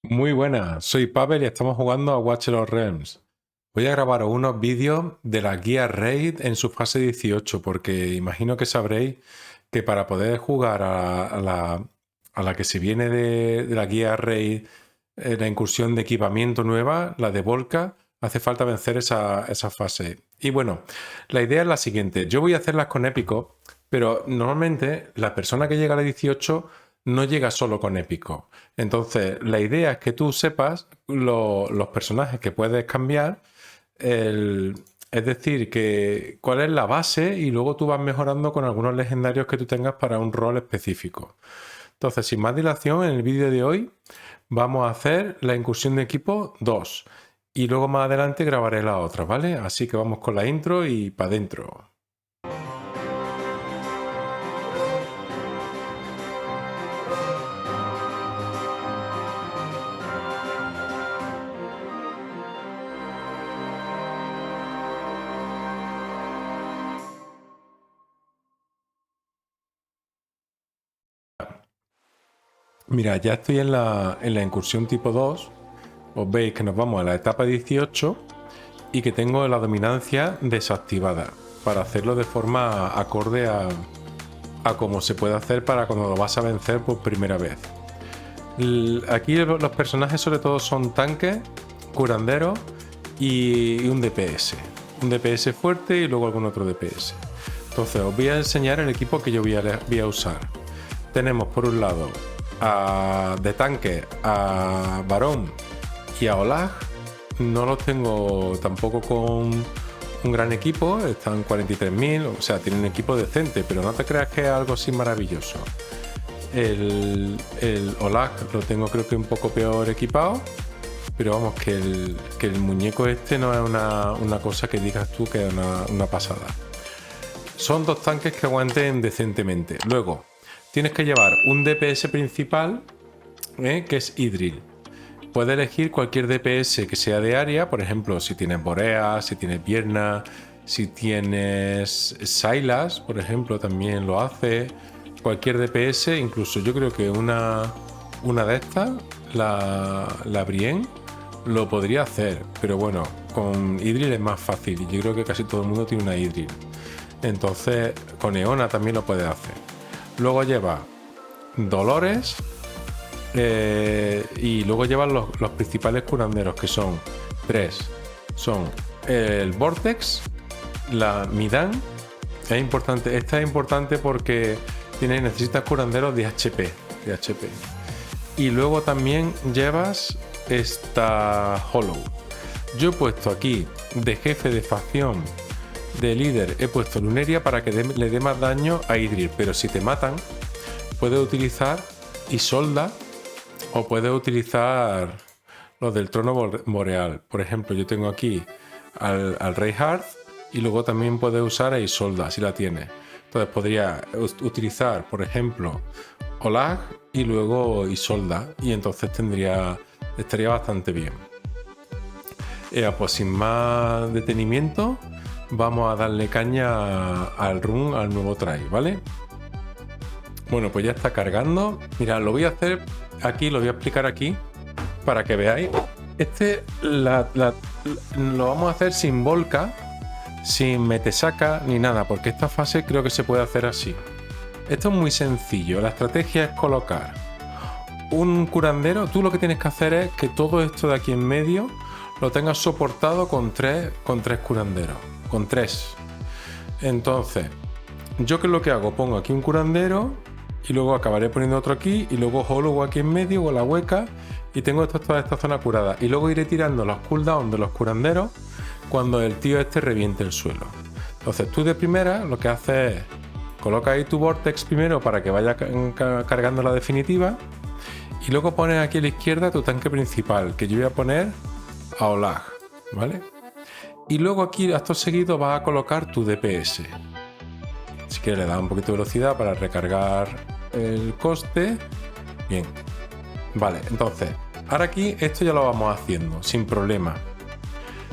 Muy buenas, soy Pavel y estamos jugando a Watch the Realms. Voy a grabar unos vídeos de la guía Raid en su fase 18 porque imagino que sabréis que para poder jugar a la que se viene de la guía Raid, la incursión de equipamiento nueva, la de Volca, hace falta vencer esa fase. Y bueno, la idea es la siguiente, yo voy a hacerlas con épico, pero normalmente la persona que llega a la 18 no llega solo con épico. Entonces, la idea es que tú sepas los personajes que puedes cambiar, es decir, que cuál es la base y luego tú vas mejorando con algunos legendarios que tú tengas para un rol específico. Entonces, sin más dilación, en el vídeo de hoy vamos a hacer la incursión de equipo 2 y luego más adelante grabaré la otra, ¿vale? Así que vamos con la intro y para adentro. Mira, ya estoy en la incursión tipo 2. Os veis que nos vamos a la etapa 18 y que tengo la dominancia desactivada para hacerlo de forma acorde a cómo se puede hacer para cuando lo vas a vencer por primera vez. Aquí los personajes sobre todo son tanques, curanderos y un DPS. Un DPS fuerte y luego algún otro DPS. Entonces os voy a enseñar el equipo que yo voy a usar. Tenemos por un lado de tanque a Barón y a Olag. No los tengo tampoco con un gran equipo, están 43.000, o sea, tienen un equipo decente, pero no te creas que es algo así maravilloso. El Olag lo tengo creo que un poco peor equipado, pero vamos, que el muñeco este no es una cosa que digas tú que es una pasada. Son dos tanques que aguanten decentemente. Luego, tienes que llevar un DPS principal, que es Idril. Puedes elegir cualquier DPS que sea de área, por ejemplo, si tienes Borea, si tienes Pierna, si tienes Sylas, por ejemplo, también lo hace. Cualquier DPS, incluso yo creo que una de estas, la Brienne, lo podría hacer, pero bueno, con Idril es más fácil y yo creo que casi todo el mundo tiene una Idril. Entonces, con Eona también lo puedes hacer. Luego lleva Dolores. Y luego llevan los principales curanderos, que son tres. Son el Vortex, la Midan. Es importante, esta es importante porque necesitas curanderos de HP, Y luego también llevas esta Hollow. Yo he puesto aquí de jefe de facción, de líder, he puesto Luneria para que le dé más daño a Idril. Pero si te matan, puedes utilizar Isolda o puedes utilizar los del trono boreal. Por ejemplo, yo tengo aquí al Reinhardt y luego también puedes usar a Isolda si la tienes. Entonces podría utilizar, por ejemplo, Olag y luego Isolda, y entonces estaría bastante bien. Pues sin más detenimiento, vamos a darle caña al run, al nuevo try, ¿vale? Bueno, pues ya está cargando. Mira, lo voy a hacer aquí, lo voy a explicar aquí para que veáis. Lo vamos a hacer sin Volca, sin metesaca ni nada, porque esta fase creo que se puede hacer así. Esto es muy sencillo. La estrategia es colocar un curandero. Tú lo que tienes que hacer es que todo esto de aquí en medio lo tengas soportado con tres curanderos. Con tres. Entonces, yo que es lo que hago, pongo aquí un curandero y luego acabaré poniendo otro aquí y luego Hollow aquí en medio o la hueca, y tengo toda esta zona curada, y luego iré tirando los cooldowns de los curanderos cuando el tío este reviente el suelo. Entonces tú de primera lo que haces es coloca ahí tu Vortex primero para que vaya cargando la definitiva, y luego pones aquí a la izquierda tu tanque principal, que yo voy a poner a Olag, ¿vale? Y luego aquí acto seguido vas a colocar tu DPS. Si quieres le das un poquito de velocidad para recargar el coste. Bien. Vale, entonces, ahora aquí esto ya lo vamos haciendo sin problema.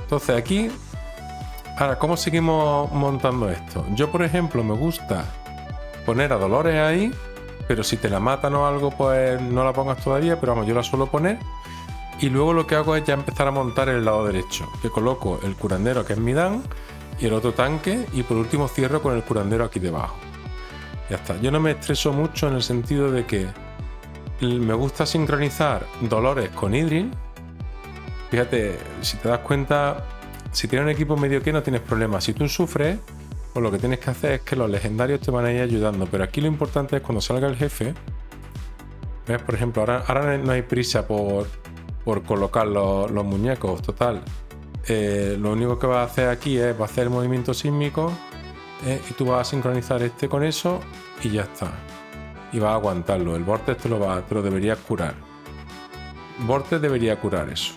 Entonces aquí, ahora, ¿cómo seguimos montando esto? Yo, por ejemplo, me gusta poner a Dolores ahí, pero si te la matan o algo, pues no la pongas todavía, pero vamos, yo la suelo poner. Y luego lo que hago es ya empezar a montar el lado derecho, que coloco el curandero, que es mi Dan, y el otro tanque, y por último cierro con el curandero aquí debajo. Ya está. Yo no me estreso mucho en el sentido de que me gusta sincronizar Dolores con Idril. Fíjate, si te das cuenta, si tienes un equipo medio que no tienes problemas. Si tú sufres, pues lo que tienes que hacer es que los legendarios te van a ir ayudando. Pero aquí lo importante es cuando salga el jefe. ¿Ves? Por ejemplo, ahora no hay prisa por colocar los muñecos. Total. Lo único que vas a hacer aquí es va a hacer el movimiento sísmico. Y tú vas a sincronizar este con eso y ya está. Y vas a aguantarlo. El Vortex te lo debería curar. Vortex debería curar eso.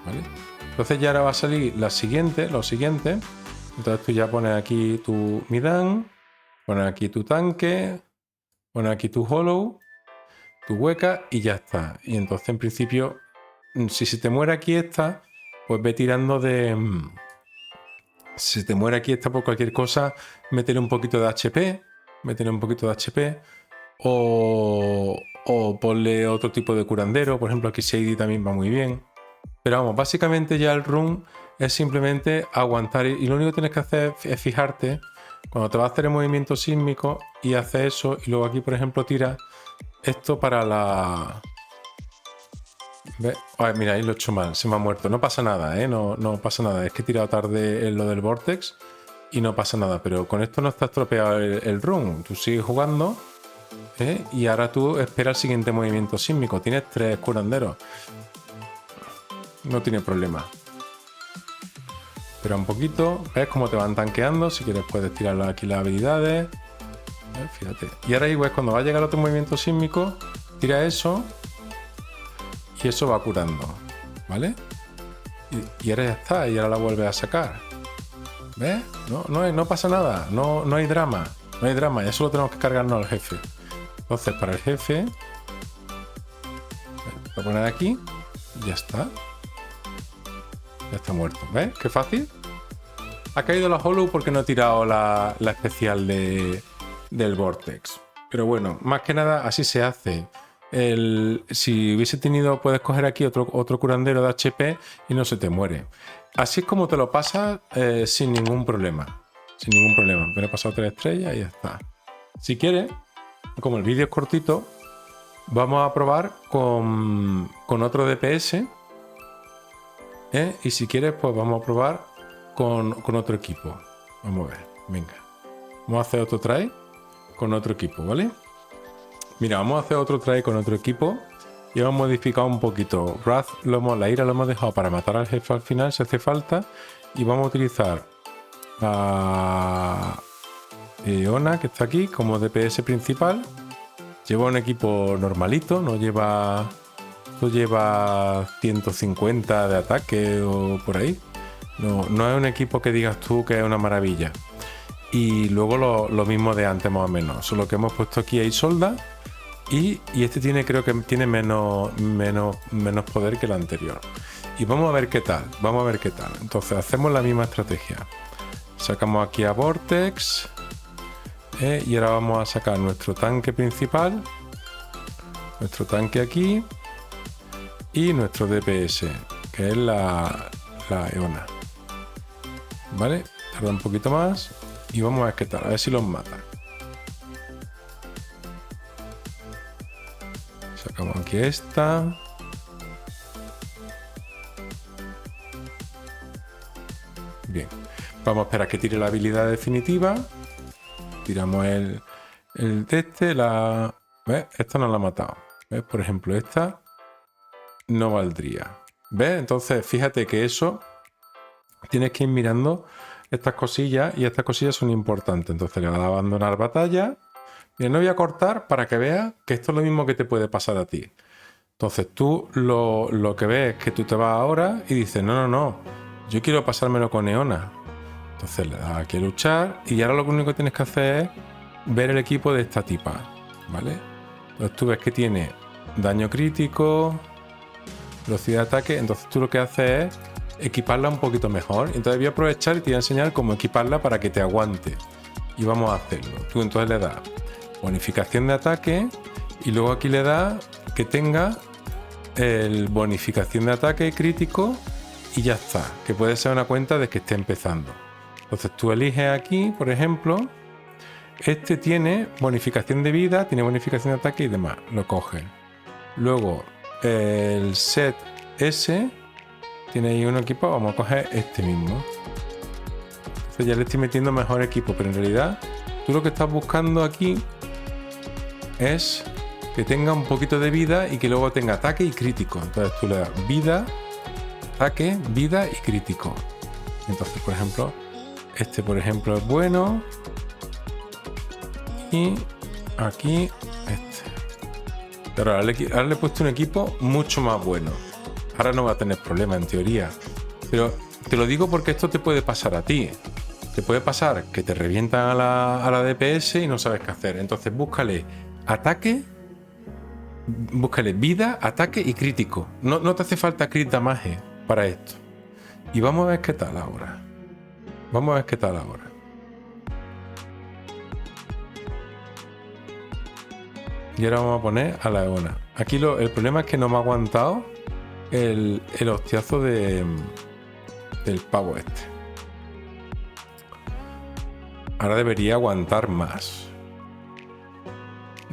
¿Vale? Entonces ya ahora va a salir lo siguiente. Entonces tú ya pones aquí tu Midan, pones aquí tu tanque, pones aquí tu Hollow, tu hueca y ya está. Y entonces en principio, si se te muere aquí esta, pues ve tirando de... Si se te muere aquí esta por cualquier cosa, métele un poquito de HP, o ponle otro tipo de curandero. Por ejemplo, aquí Shady también va muy bien. Pero vamos, básicamente ya el run es simplemente aguantar y lo único que tienes que hacer es fijarte cuando te va a hacer el movimiento sísmico y hace eso y luego aquí, por ejemplo, tira esto para la... ¿Ves? Ay, mira, ahí lo he hecho mal, se me ha muerto. No pasa nada, ¿eh? No pasa nada. Es que he tirado tarde en lo del Vortex y no pasa nada. Pero con esto no está estropeado el run. Tú sigues jugando, ¿eh? Y ahora tú esperas el siguiente movimiento sísmico. Tienes 3 curanderos. No tiene problema. Espera un poquito. ¿Ves cómo te van tanqueando? Si quieres puedes tirar aquí las habilidades. Fíjate. Y ahora igual cuando va a llegar otro movimiento sísmico, tira eso. Y eso va curando. ¿Vale? Y ahora ya está. Y ahora la vuelves a sacar. ¿Ves? No pasa nada. No hay drama. No hay drama. Ya solo tenemos que cargarnos al jefe. Entonces para el jefe... Voy a poner aquí. Y ya está. Ya está muerto. ¿Ves? Qué fácil. Ha caído la Hollow porque no he tirado la especial del Vortex. Pero bueno, más que nada así se hace. Si hubiese tenido, puedes coger aquí otro curandero de HP y no se te muere. Así es como te lo pasas sin ningún problema. Sin ningún problema. Me he pasado 3 estrellas y ya está. Si quieres, como el vídeo es cortito, vamos a probar con otro DPS. Y si quieres, pues vamos a probar con otro equipo. Vamos a ver, venga. Vamos a hacer otro try con otro equipo, ¿vale? Mira, vamos a hacer otro try con otro equipo y hemos modificado un poquito. Wrath, la ira lo hemos dejado para matar al jefe al final si hace falta. Y vamos a utilizar a Eona, que está aquí, como DPS principal. Lleva un equipo normalito, no lleva 150 de ataque o por ahí. No es un equipo que digas tú que es una maravilla. Y luego lo mismo de antes más o menos. Solo que hemos puesto aquí a Isolda. Y este creo que tiene menos poder que el anterior. Y vamos a ver qué tal. Entonces hacemos la misma estrategia. Sacamos aquí a Vortex. Y ahora vamos a sacar nuestro tanque principal. Nuestro tanque aquí. Y nuestro DPS, que es la Eona. ¿Vale? Tarda un poquito más. Y vamos a ver qué tal, a ver si los mata. Sacamos aquí esta. Bien. Vamos a esperar a que tire la habilidad definitiva. Tiramos el de este. ¿Ves? Esta no la ha matado. ¿Ves? Por ejemplo, esta no valdría. ¿Ves? Entonces, fíjate que eso tienes que ir mirando estas cosillas y estas cosillas son importantes. Entonces le vas a abandonar batalla. Mira, no voy a cortar para que veas que esto es lo mismo que te puede pasar a ti. Entonces tú lo que ves es que tú te vas ahora y dices, no, yo quiero pasármelo con Eona. Entonces le das aquí a luchar y ahora lo único que tienes que hacer es ver el equipo de esta tipa, ¿vale? Entonces tú ves que tiene daño crítico, velocidad de ataque, entonces tú lo que haces es equiparla un poquito mejor. Entonces voy a aprovechar y te voy a enseñar cómo equiparla para que te aguante. Y vamos a hacerlo. Tú entonces le das bonificación de ataque y luego aquí le das que tenga el bonificación de ataque crítico y ya está, que puede ser una cuenta de que esté empezando. Entonces tú eliges aquí, por ejemplo, este tiene bonificación de vida, tiene bonificación de ataque y demás, lo coges. Luego el set S tiene ahí un equipo, vamos a coger este mismo. Entonces ya le estoy metiendo mejor equipo, pero en realidad tú lo que estás buscando aquí es que tenga un poquito de vida y que luego tenga ataque y crítico. Entonces tú le das vida, ataque, vida y crítico. Entonces, por ejemplo, este por ejemplo es bueno. Y aquí este. Pero ahora le he puesto un equipo mucho más bueno. Ahora no va a tener problema en teoría. Pero te lo digo porque esto te puede pasar a ti. Te puede pasar que te revientan a la DPS y no sabes qué hacer. Entonces búscale ataque, búscale vida, ataque y crítico. No te hace falta crit damage para esto. Y vamos a ver qué tal ahora. Vamos a ver qué tal ahora. Y ahora vamos a poner a la Eona. Aquí el problema es que no me ha aguantado el hostiazo del pavo este. Ahora debería aguantar más.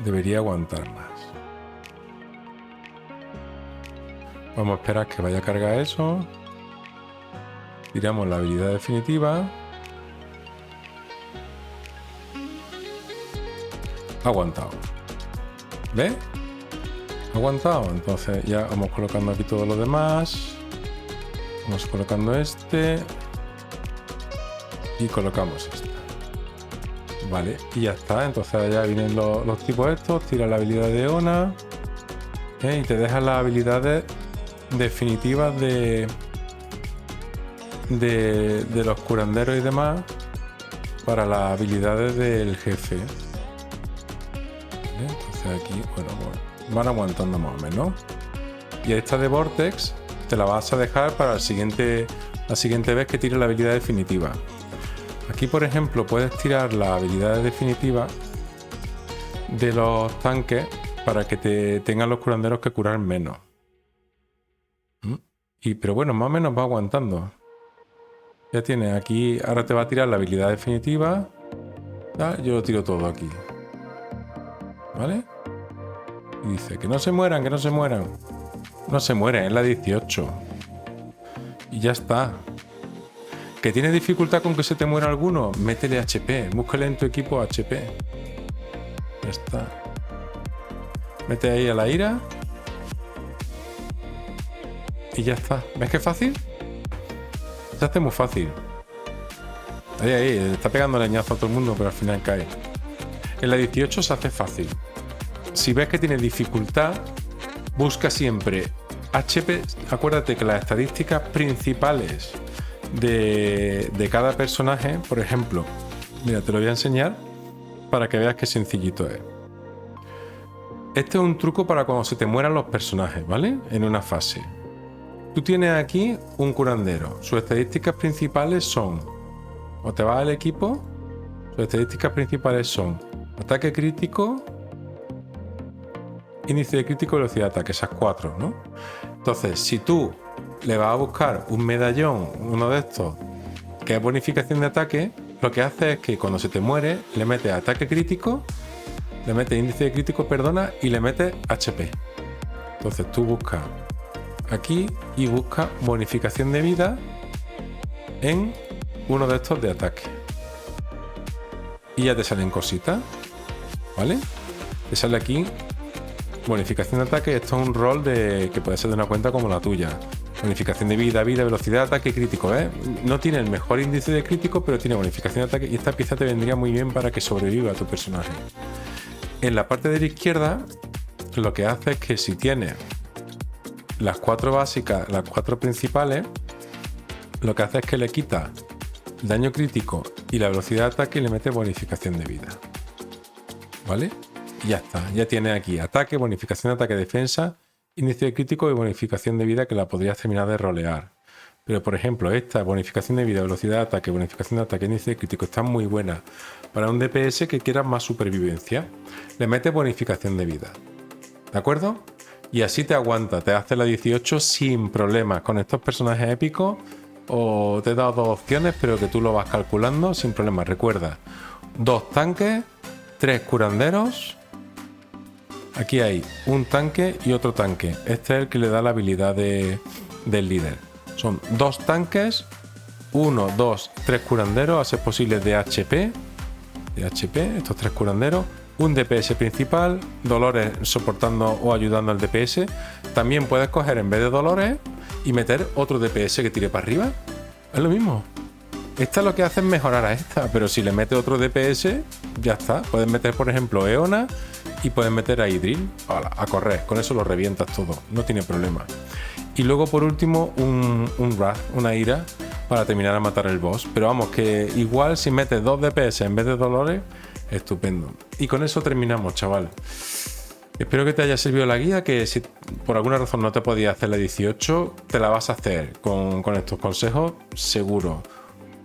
Debería aguantar más. Vamos a esperar que vaya a cargar eso. Tiramos la habilidad definitiva. Ha aguantado. ¿Ves? Ha aguantado. Entonces ya vamos colocando aquí todo lo demás. Vamos colocando este. Y colocamos este. Vale, y ya está. Entonces ya vienen los tipos estos. Tira la habilidad de Ona. Y te deja las habilidades definitivas de los curanderos y demás para las habilidades del jefe. ¿Vale? Entonces aquí, bueno, van aguantando más o menos. Y esta de Vortex te la vas a dejar para la siguiente vez que tire la habilidad definitiva. Aquí, por ejemplo, puedes tirar la habilidad definitiva de los tanques para que te tengan los curanderos que curar menos. Pero bueno, más o menos va aguantando. Ya tienes aquí, ahora te va a tirar la habilidad definitiva. Yo lo tiro todo aquí. ¿Vale? Y dice, que no se mueran, que no se mueran. No se mueren, es la 18. Y ya está. ¿Que tienes dificultad con que se te muera alguno? Métele HP, búscale en tu equipo HP. Ya está. Mete ahí a la ira. Y ya está. ¿Ves qué fácil? Se hace muy fácil. Ahí, está pegando leñazo a todo el mundo, pero al final cae. En la 18 se hace fácil. Si ves que tiene dificultad, busca siempre HP. Acuérdate que las estadísticas principales de cada personaje, por ejemplo, mira, te lo voy a enseñar para que veas qué sencillito es. Este es un truco para cuando se te mueran los personajes, ¿vale? En una fase. Tú tienes aquí un curandero. Sus estadísticas principales son, o te vas al equipo, sus estadísticas principales son ataque crítico, índice de crítico y velocidad de ataque, esas 4, ¿no? Entonces, si tú le vas a buscar un medallón, uno de estos, que es bonificación de ataque, lo que hace es que cuando se te muere, le metes ataque crítico, le metes índice de crítico, perdona, y le metes HP. Entonces tú buscas aquí y busca bonificación de vida en uno de estos de ataque. Y ya te salen cositas, ¿vale? Te sale aquí bonificación de ataque. Esto es un rol que puede ser de una cuenta como la tuya. Bonificación de vida, velocidad de ataque crítico, ¿eh? No tiene el mejor índice de crítico, pero tiene bonificación de ataque y esta pieza te vendría muy bien para que sobreviva a tu personaje. En la parte de la izquierda, lo que hace es que si tienes las 4 básicas, las 4 principales, lo que hace es que le quita daño crítico y la velocidad de ataque y le mete bonificación de vida. ¿Vale? Y ya está. Ya tienes aquí ataque, bonificación de ataque, defensa, índice de crítico y bonificación de vida que la podrías terminar de rolear. Pero por ejemplo, esta bonificación de vida, velocidad de ataque, bonificación de ataque, índice de crítico está muy buena para un DPS que quiera más supervivencia. Le metes bonificación de vida. ¿De acuerdo? Y así te aguanta, te hace la 18 sin problemas con estos personajes épicos. O te he dado dos opciones, pero que tú lo vas calculando sin problemas. Recuerda, 2 tanques, 3 curanderos. Aquí hay un tanque y otro tanque. Este es el que le da la habilidad del líder. Son 2 tanques, 1, 2, 3 curanderos, a ser posible de HP, estos 3 curanderos, un DPS principal, Dolores soportando o ayudando al DPS. También puedes coger en vez de Dolores y meter otro DPS que tire para arriba. Es lo mismo. Esta lo que hace es mejorar a esta, pero si le metes otro DPS, ya está. Puedes meter, por ejemplo, Eona y puedes meter a Idril a correr. Con eso lo revientas todo, no tiene problema. Y luego, por último, un Wrath, una ira, para terminar a matar el boss. Pero vamos, que igual si metes 2 DPS en vez de Dolores, estupendo. Y con eso terminamos, chaval. Espero que te haya servido la guía, que si por alguna razón no te podías hacer la 18, te la vas a hacer con estos consejos, seguro.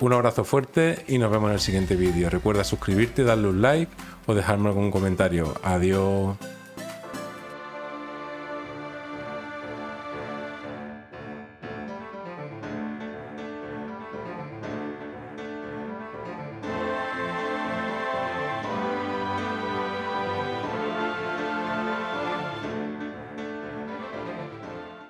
Un abrazo fuerte y nos vemos en el siguiente vídeo. Recuerda suscribirte, darle un like o dejarme algún comentario. Adiós.